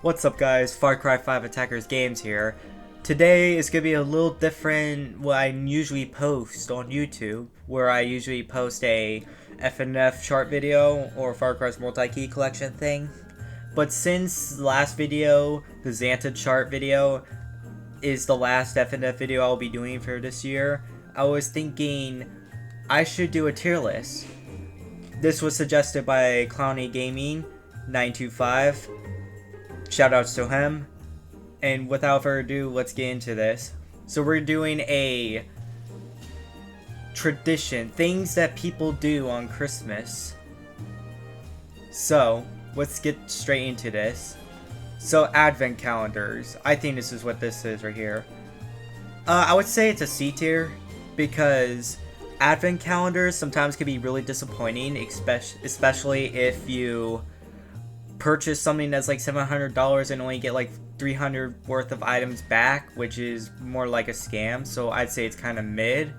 What's up guys, Far Cry 5 Attackers Games here. Today is going to be a little different what I usually post on YouTube, where I usually post a FNF chart video or Far Cry's multi-key collection thing. But since the last video, the Xanta chart video, is the last FNF video I'll be doing for this year, I was thinking I should do a tier list. This was suggested by Clowny Gaming 925. Shoutouts to him. And without further ado, let's get into this. So we're doing a tradition, things that people do on Christmas. So let's get straight into this. So advent calendars. I think this is what this is right here. I would say it's a C tier because advent calendars sometimes can be really disappointing, especially if you purchase something that's like $700 and only get like $300 worth of items back, which is more like a scam. So I'd say it's kind of mid.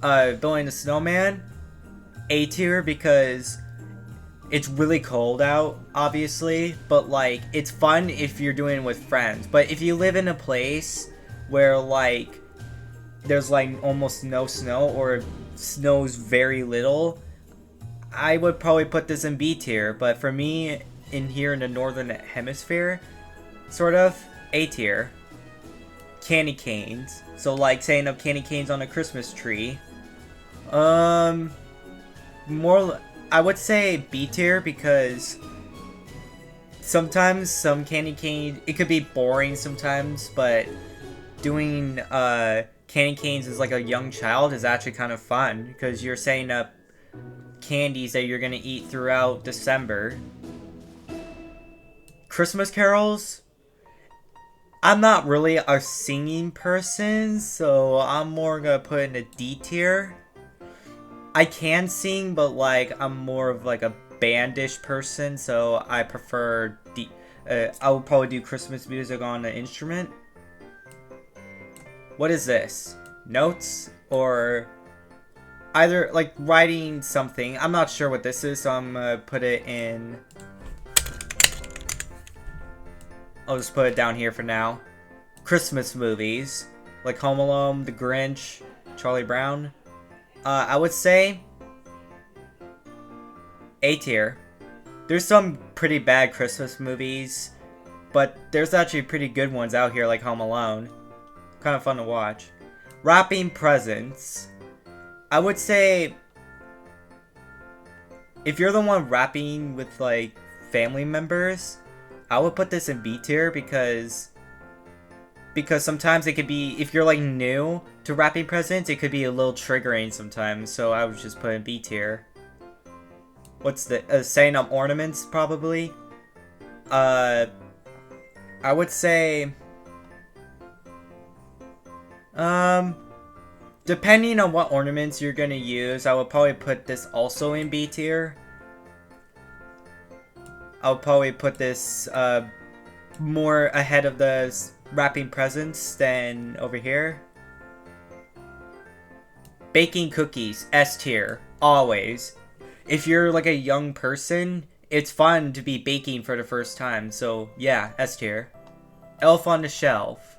Building a snowman, A tier because it's really cold out, obviously, but like it's fun if you're doing it with friends. But if you live in a place where like there's like almost no snow or snows very little, I would probably put this in B tier. But for me, in here in the northern hemisphere, sort of A tier. Candy canes. So like setting up candy canes on a Christmas tree. More, I would say B tier because sometimes some candy cane, it could be boring sometimes, but doing candy canes as like a young child is actually kind of fun because you're setting up candies that you're gonna eat throughout December. Christmas carols, I'm not really a singing person, so I'm more gonna put in a D tier. I can sing, but like I'm more of like a bandish person, so I prefer D. I would probably do Christmas music on an instrument. What is this? Notes or either like writing something. I'm not sure what this is, so I'm gonna put it in. I'll just put it down here for now. Christmas movies like Home Alone, The Grinch, Charlie Brown. I would say A tier. There's some pretty bad Christmas movies, but there's actually pretty good ones out here like Home Alone. Kind of fun to watch. Wrapping presents. I would say if you're the one wrapping with like family members, I would put this in B tier because sometimes it could be, if you're like new to wrapping presents, it could be a little triggering sometimes, so I would just put in B tier. What's the setting up ornaments probably? I would say depending on what ornaments you're gonna use, I would probably put this also in B tier. I'll probably put this more ahead of the wrapping presents than over here. Baking cookies, S tier, always. If you're like a young person, it's fun to be baking for the first time, so yeah, S tier. Elf on the shelf.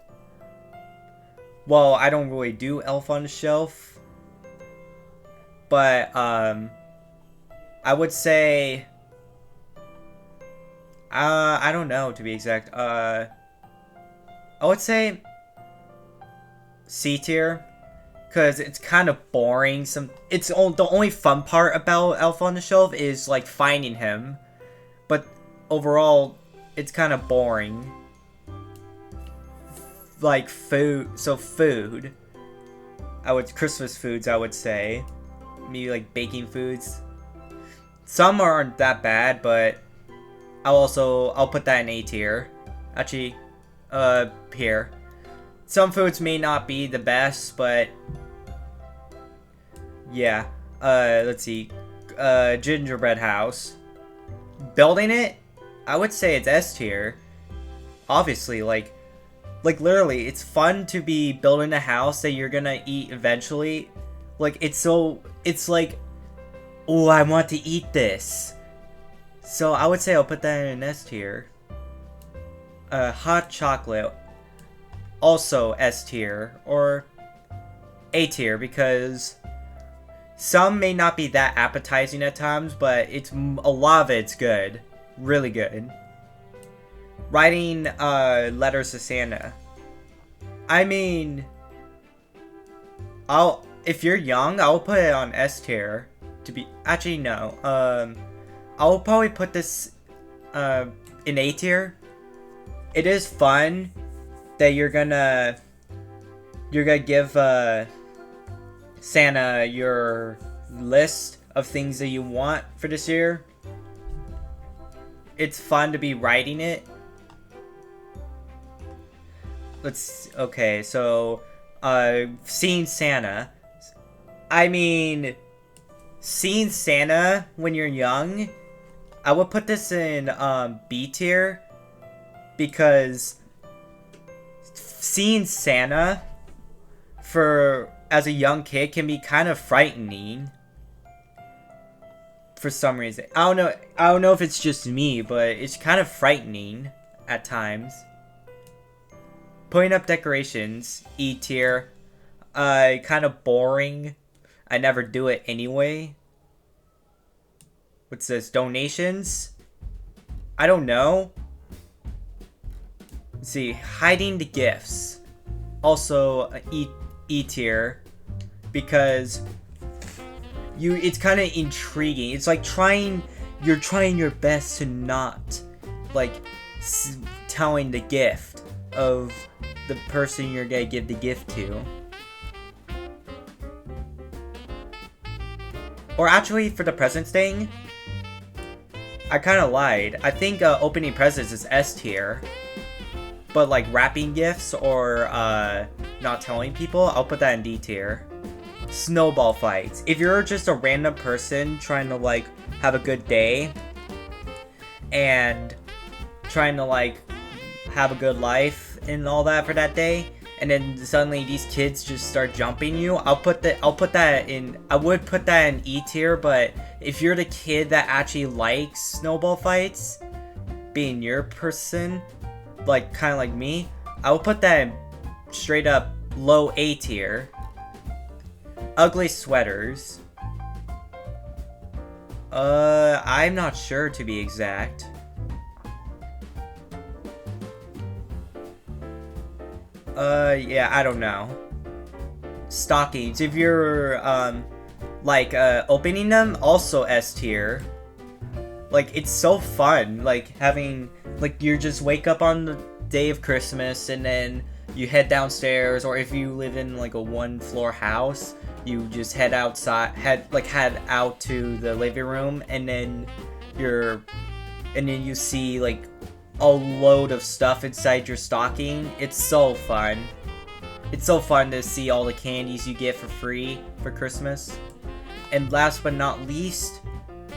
Well, I don't really do Elf on the Shelf, but I would say I don't know, to be exact. I would say C tier because it's kind of boring. The only fun part about Elf on the Shelf is like finding him, but overall it's kind of boring. Like food, Christmas foods, I would say. Maybe like baking foods. Some aren't that bad, but I'll put that in A tier. Actually, here. Some foods may not be the best, but yeah. Let's see. Gingerbread house. Building it, I would say it's S tier. Obviously, like literally, it's fun to be building a house that you're gonna eat eventually. Like, it's like, oh, I want to eat this. So I would say I'll put that in an S tier. hot chocolate, also S tier or A tier, because some may not be that appetizing at times, but a lot of it's good, really good. Writing letters to Santa. I mean, if you're young, I'll put it on S tier. Actually no. I'll probably put this in A tier. It is fun that you're gonna give Santa your list of things that you want for this year. It's fun to be writing it. Okay, so seeing Santa. I mean, seeing Santa when you're young, I would put this in B tier, because seeing Santa as a young kid can be kind of frightening for some reason. I don't know if it's just me, but it's kind of frightening at times. Putting up decorations, E tier. Kind of boring. I never do it anyway. What's this? Donations? I don't know. Let's see. Hiding the gifts. Also E tier. Because it's kind of intriguing. It's like you're trying your best to not like telling the gift of the person you're gonna give the gift to. Or actually, for the presents thing, I kind of lied. I think opening presents is S tier. But like wrapping gifts or not telling people, I'll put that in D tier. Snowball fights. If you're just a random person trying to like have a good day and trying to like have a good life and all that for that day, and then suddenly these kids just start jumping you, I would put that in E tier. But if you're the kid that actually likes snowball fights, being your person, like kind of like me, I would put that in straight up low A tier. Ugly sweaters. I'm not sure, to be exact. Yeah, I don't know. Stockings. If you're, opening them, also S tier. Like, it's so fun, like, having, like, you just wake up on the day of Christmas, and then you head downstairs, or if you live in, like, a one-floor house, you just head out to the living room, and then you see, like, a load of stuff inside your stocking. It's so fun. It's so fun to see all the candies you get for free for Christmas. And last but not least,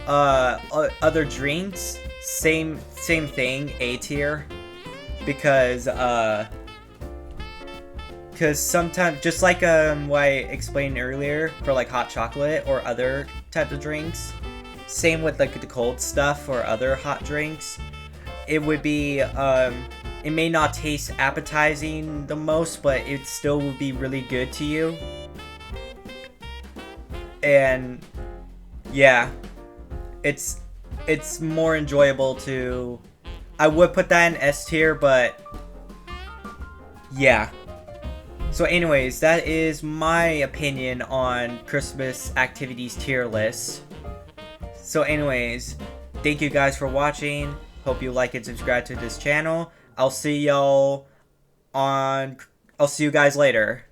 other drinks, same thing, A tier, because sometimes, just like what I explained earlier for like hot chocolate or other types of drinks, same with like the cold stuff or other hot drinks, it would be it may not taste appetizing the most, but it still would be really good to you. And yeah, it's more enjoyable to. I would put that in S tier, but yeah. So anyways, that is my opinion on Christmas activities tier list. So anyways, thank you guys for watching. Hope you like and subscribe to this channel. I'll see you guys later.